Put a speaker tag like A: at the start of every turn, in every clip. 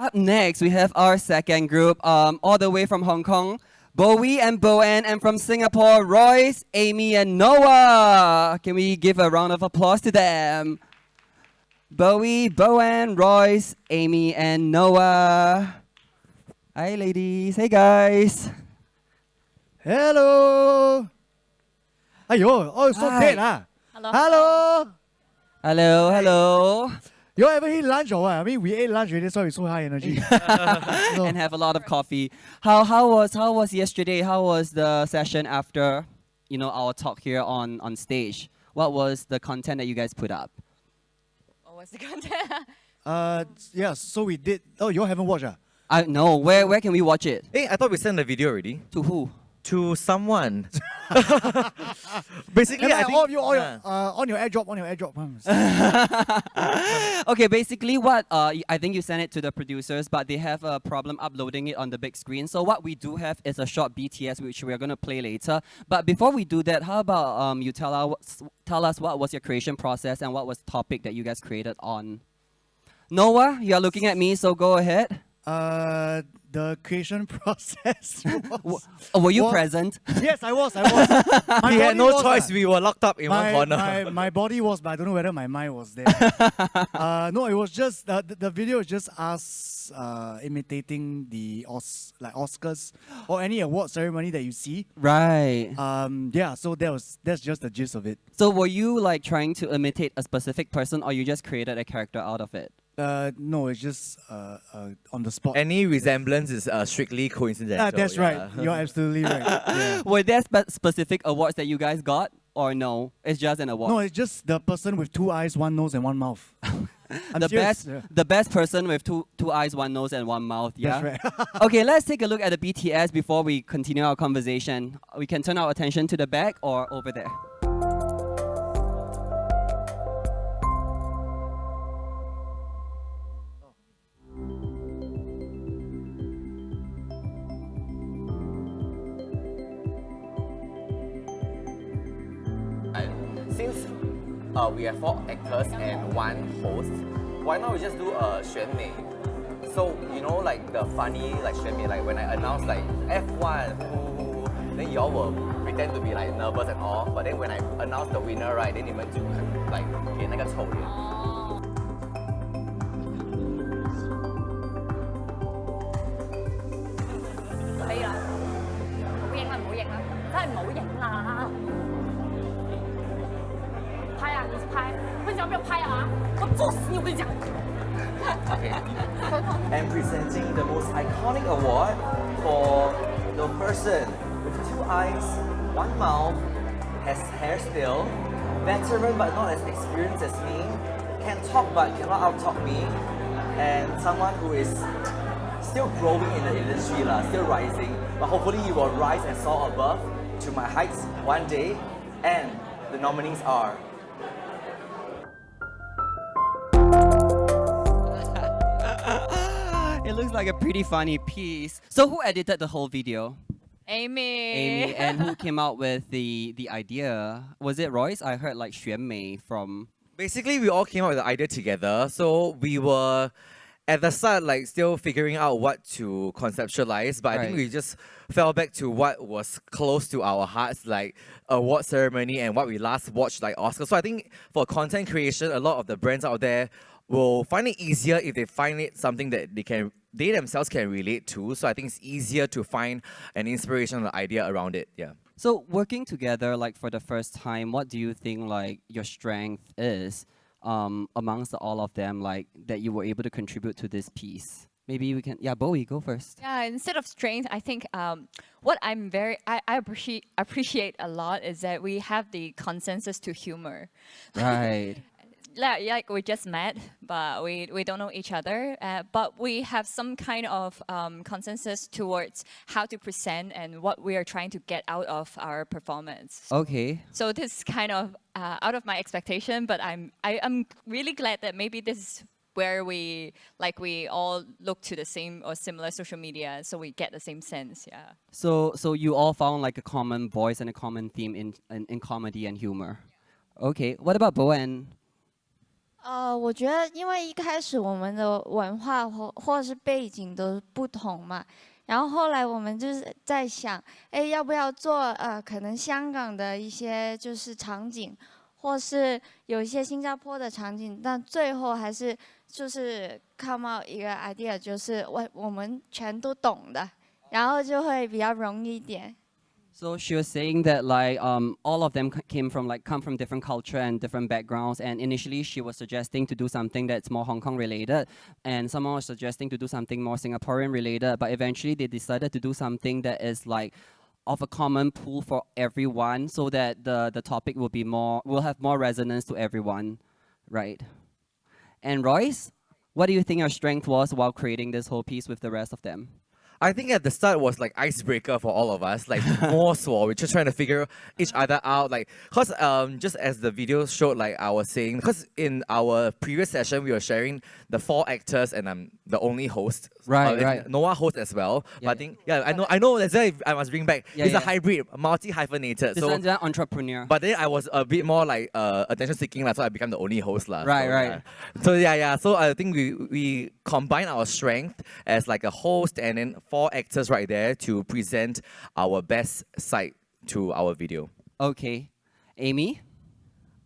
A: Up next, we have our second group, all the way from Hong Kong, Bowie and Boanne, and from Singapore, Royce, Amy, and Noah. Can we give a round of applause to them? Bowie, Boanne, Royce, Amy, and Noah. Hi, ladies. Hey, guys.
B: Hello. Ayo, oh, so
A: Hi.
B: dead, huh?
C: Hello.
B: Hello.
A: Hello, hello.
B: You all ever eat lunch or what? I mean, we ate lunch already, so it's so high energy. So,
A: And have a lot of coffee. How was yesterday? How was the session after, our talk here on stage? What was the content that you guys put up?
C: What was the content?
B: yeah, so we did. Oh, you all haven't watched,
A: No. Where can we watch it?
D: Hey, I thought we sent the video already.
A: To who?
D: To someone. Basically,
B: Yeah,
D: I think...
B: all of you, on your airdrop,
A: Okay, basically what I think you sent it to the producers, but they have a problem uploading it on the big screen. So what we do have is a short BTS, which we are going to play later. But before we do that, how about you tell us what was your creation process and what was the topic that you guys created on? Noah, you are looking at me, so go ahead.
B: The creation process was...
A: Were you present?
B: Yes, I was.
D: We
B: My
D: had
B: body
D: no
B: was,
D: choice. We were locked up in one corner.
B: my body was, but I don't know whether my mind was there. No, it was just the video is just us imitating the Oscars or any award ceremony that you see.
A: Right.
B: Yeah, so that's just the gist of it.
A: So were you like trying to imitate a specific person, or you just created a character out of it?
B: No, it's just on the spot.
D: Any resemblance is strictly coincidental.
B: That's right. You're absolutely right. Yeah.
A: Were there specific awards that you guys got, or no? It's just an award.
B: No, it's just the person with 2 eyes, 1 nose, and 1 mouth.
A: The best person with two eyes, 1 nose, and 1 mouth. Yeah.
B: That's right.
A: Okay, let's take a look at the BTS before we continue our conversation. We can turn our attention to the back or over there.
E: Since we have 4 actors and 1 host, why not we just do a 选美? So like the funny like 选美, like when I announce like F1, then you all will pretend to be like nervous and all. But then when I announce the winner, right, then 你们就like 给那个臭脸。
C: 可以啦，唔好影啦，唔好影啦，真係唔好影啦！拍啊，你去拍，为什么没有拍啊？我作死你！我跟你讲。
E: Okay. And presenting the most iconic award for the person with 2 eyes, 1 mouth, has hair still, veteran but not as experienced as me, can talk but cannot out-talk me, and someone who is still growing in the industry, still rising, but hopefully you will rise and soar above to my heights one day. And the nominees are
A: It looks like a pretty funny piece. So who edited the whole video?
C: Amy.
A: Amy. And who came out with the idea? Was it Royce? I heard like 选美 from...
D: Basically, we all came up with the idea together. So we were at the start like still figuring out what to conceptualize, but I think we just fell back to what was close to our hearts, like award ceremony and what we last watched, like Oscar. So I think for content creation, a lot of the brands out there will find it easier if they find it something that they themselves can relate to. So I think it's easier to find an inspiration or idea around it. Yeah.
A: So working together, like for the first time, what do you think like your strength is amongst all of them, like that you were able to contribute to this piece? Maybe we can, Bowie, go first.
C: Yeah, instead of strength, I think what I appreciate a lot is that we have the consensus to humor.
A: Right.
C: Like we just met, but we don't know each other. But we have some kind of consensus towards how to present and what we are trying to get out of our performance.
A: Okay.
C: So this is kind of out of my expectation, but I'm really glad that maybe this is where we all look to the same or similar social media, so we get the same sense. Yeah.
A: So you all found like a common voice and a common theme in comedy and humor. Okay. What about Boanne?
F: 我觉得因为一开始我们的文化或是背景都不同嘛，然后后来我们就是在想，哎，要不要做可能香港的一些就是场景，或是有一些新加坡的场景，但最后还是就是 come out 一个 idea，就是我们全都懂的，然后就会比较容易一点。
A: So she was saying that like all of them come from different culture and different backgrounds, and initially she was suggesting to do something that's more Hong Kong related, and someone was suggesting to do something more Singaporean related, but eventually they decided to do something that is like of a common pool for everyone, so that the topic will have more resonance to everyone, right? And Royce, what do you think your strength was while creating this whole piece with the rest of them?
D: I think at the start was like icebreaker for all of us, like more so we're just trying to figure each other out, like cause just as the video showed, like I was saying, cause in our previous session we were sharing the 4 actors and I'm the only host.
A: Right,
D: and
A: right.
D: Noah hosts as well.
A: Yeah,
D: but I think I know that's why I must bring back.
A: Yeah,
D: It's
A: yeah.
D: a hybrid, multi-hyphenated.
A: This
D: So
A: one's an entrepreneur.
D: but then I was a bit more like attention seeking, so I became the only host.
A: Right,
D: so,
A: right.
D: Yeah. So yeah. So I think we combine our strength as like a host and then 4 actors right there to present our best side to our video.
A: Okay. Amy?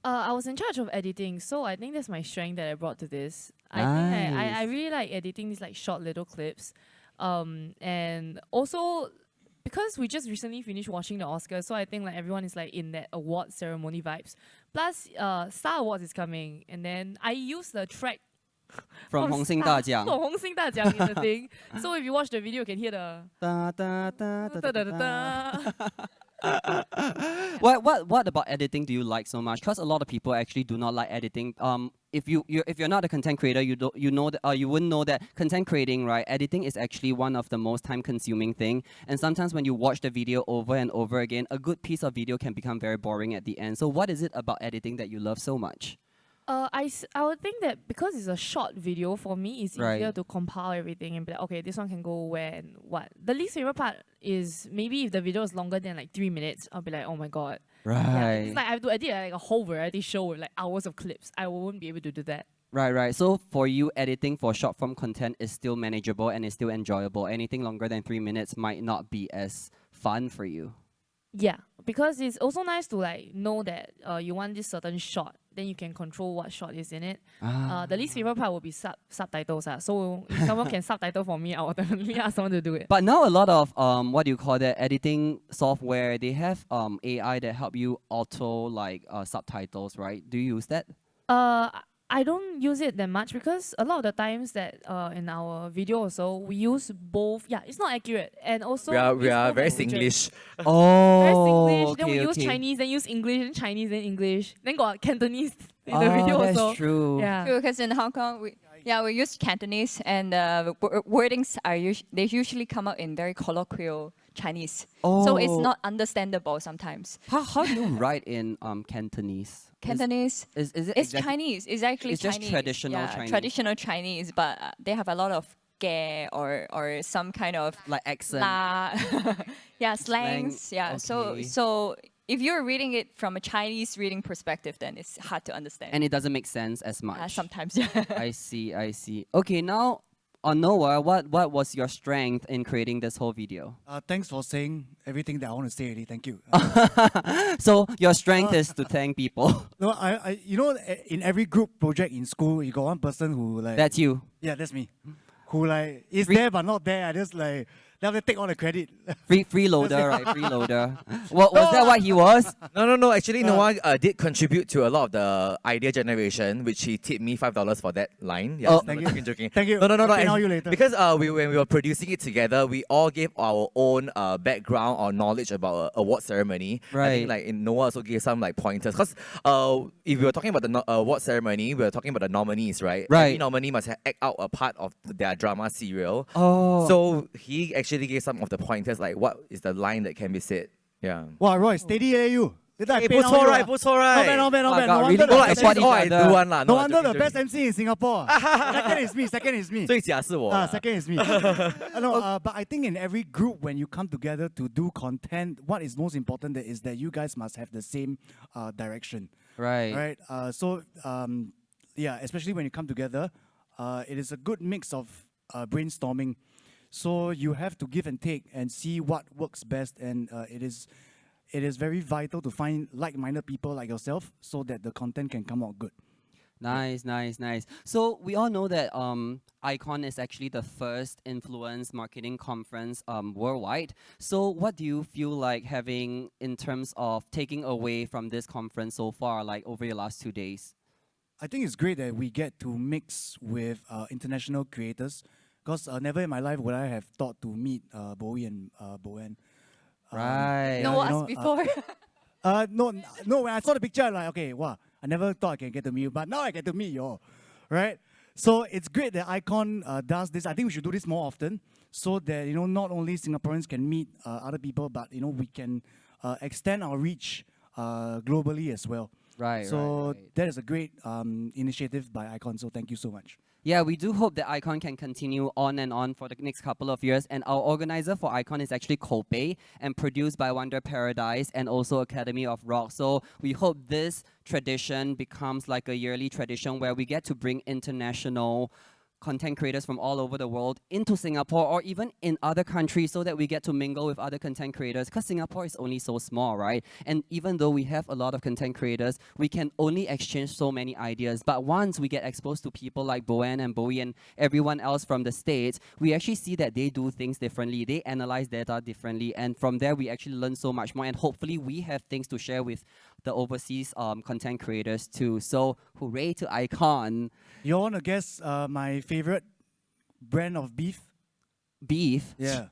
G: I was in charge of editing, so I think that's my strength that I brought to this. I think I
A: Nice.
G: really like editing these like short little clips. And also because we just recently finished watching the Oscars, so I think like everyone is like in that award ceremony vibes. Plus, Star Awards is coming, and then I use the track
A: From Hong Sing Da Jiang.
G: from Hong Sing Da Jiang in the thing. So if you watch the video, you can hear the
A: Da, da, da, da,
G: da
A: da,
G: da da
A: da.
G: da.
A: What about editing do you like so much? Because a lot of people actually do not like editing. If you're not a content creator, you know that you wouldn't know that content creating, right? Editing is actually one of the most time-consuming thing. And sometimes when you watch the video over and over again, a good piece of video can become very boring at the end. So what is it about editing that you love so much?
G: I would think that because it's a short video, for me, it's easier
A: Right.
G: to compile everything and be like, okay, this one can go where and what. The least favorite part is maybe if the video is longer than like 3 minutes, I'll be like, oh my god. Yeah, it's like I have to edit like a whole variety show with like hours of clips. I won't be able to do that.
A: Right. So for you, editing for short form content is still manageable and is still enjoyable. Anything longer than 3 minutes might not be as fun for you.
G: Yeah, because it's also nice to like know that you want this certain shot, then you can control what shot is in it. The least favorite part will be subtitles. So if someone can subtitle for me, I will definitely ask someone to do it.
A: But now a lot of what do you call that, editing software, they have AI that help you auto like subtitles, right? Do you use that?
G: I don't use it that much because a lot of the times that in our video also we use both. Yeah, it's not accurate, and also
D: We
G: it's
D: are
G: both
D: very
G: languages.
D: Singlish.
A: Oh,
G: Very Singlish. Then we
A: okay,
G: use
A: okay.
G: Chinese, then use English, then Chinese, then English. Then got Cantonese in the video
A: that's
G: also.
A: true.
G: Yeah.
C: Because in Hong Kong, we use Cantonese, and wordings they usually come out in very colloquial Chinese, so it's
A: Oh.
C: not understandable sometimes.
A: How do you write in Cantonese?
C: Cantonese,
A: Is it
C: it's
A: exact-
C: Chinese. It's actually
A: It's just
C: Chinese.
A: traditional
C: yeah,
A: Chinese.
C: Traditional Chinese, but they have a lot of ge or some kind of
A: like accent?
C: la, yeah, slangs. Yeah,
A: okay.
C: so if you're reading it from a Chinese reading perspective, then it's hard to understand.
A: And it doesn't make sense as much.
C: Sometimes, yeah.
A: I see. Okay, now on Noah, what was your strength in creating this whole video?
B: Thanks for saying everything that I want to say already. Thank you.
A: So your strength is to thank people.
B: No, you know, in every group project in school, you got one person who like.
A: That's you.
B: Yeah, that's me. Who like is there but not there. I just like they have to take all the credit.
A: Freeloader, right? Freeloader. What was that? What he was?
D: No. Actually, Noah did contribute to a lot of the idea generation, which he tipped me $5 for that line. Yes,
A: Oh.
B: Thank
D: no,
B: you.
D: joking.
B: Thank you.
D: No.
B: I'll pay you later.
D: Because when we were producing it together, we all gave our own background or knowledge about award ceremony. I
A: Right.
D: think like Noah also gave some like pointers. Because if we were talking about the award ceremony, we were talking about the nominees, right?
A: Right.
D: Every nominee must act out a part of their drama serial.
A: Oh.
D: So he actually gave some of the pointers, like what is the line that can be said. Yeah.
B: Wow, Royce, steady you. Later I
D: Hey,
B: pay now you, ah.
D: 不错 right.
B: Not bad.
A: Oh,
B: No
A: God,
B: wonder
A: really
B: the
A: good
B: best
A: support
D: That's
A: each
D: all I
A: other.
D: do one lah.
B: No wonder the best MC in Singapore. Second is me.
D: 最假是我啦。
B: Second is me. But I think in every group, when you come together to do content, what is most important is that you guys must have the same direction,
A: Right.
B: right? yeah, especially when you come together, it is a good mix of brainstorming. So you have to give and take and see what works best, and it is very vital to find like-minded people like yourself so that the content can come out good.
A: Nice, nice, nice. So we all know that I.CON is actually the first influence marketing conference worldwide. So what do you feel like having in terms of taking away from this conference so far, like over your last 2 days?
B: I think it's great that we get to mix with international creators, because never in my life would I have thought to meet Bowie and Boanne.
A: Right.
C: No,
B: you know,
C: us before.
B: No. When I saw the picture, I'm like, okay, wow, I never thought I can get to meet you, but now I get to meet you all, right? So it's great that I.CON does this. I think we should do this more often, so that not only Singaporeans can meet other people, but we can extend our reach globally as well.
A: Right.
B: So
A: right.
B: that is a great initiative by I.CON. So thank you so much.
A: Yeah, we do hope that I.CON can continue on and on for the next couple of years. And our organizer for I.CON is actually Kope and produced by Wonder Paradise and also Academy of Rock. So we hope this tradition becomes like a yearly tradition where we get to bring international content creators from all over the world into Singapore or even in other countries so that we get to mingle with other content creators, because Singapore is only so small, right? And even though we have a lot of content creators, we can only exchange so many ideas. But once we get exposed to people like Boanne and Bowie and everyone else from the States, we actually see that they do things differently. They analyze data differently. And from there, we actually learn so much more. And hopefully we have things to share with the overseas content creators too. So hooray to I.CON.
B: You want to guess my favorite brand of beef?
A: Beef.
B: Yeah.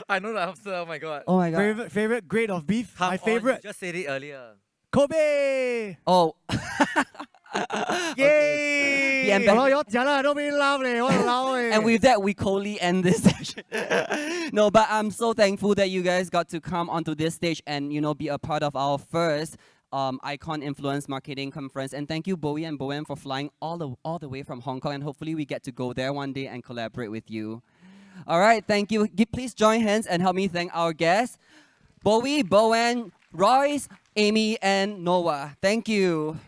D: I know the answer. Oh my god.
A: Oh my god.
B: Favorite grade of beef?
D: Come
B: My
D: on,
B: favorite.
D: you just said it earlier.
B: Kobe!
A: Oh.
D: Yay!
A: The
B: Hello, you don't be laugh leh. Walao eh.
A: And with that, we coldly end this session. No, but I'm so thankful that you guys got to come onto this stage and be a part of our first I.CON Influence Marketing Conference. And thank you, Bowie and Boanne, for flying all the way from Hong Kong. And hopefully we get to go there one day and collaborate with you. All right, thank you. Please join hands and help me thank our guests, Bowie, Boanne, Royce, Amy, and Noah. Thank you.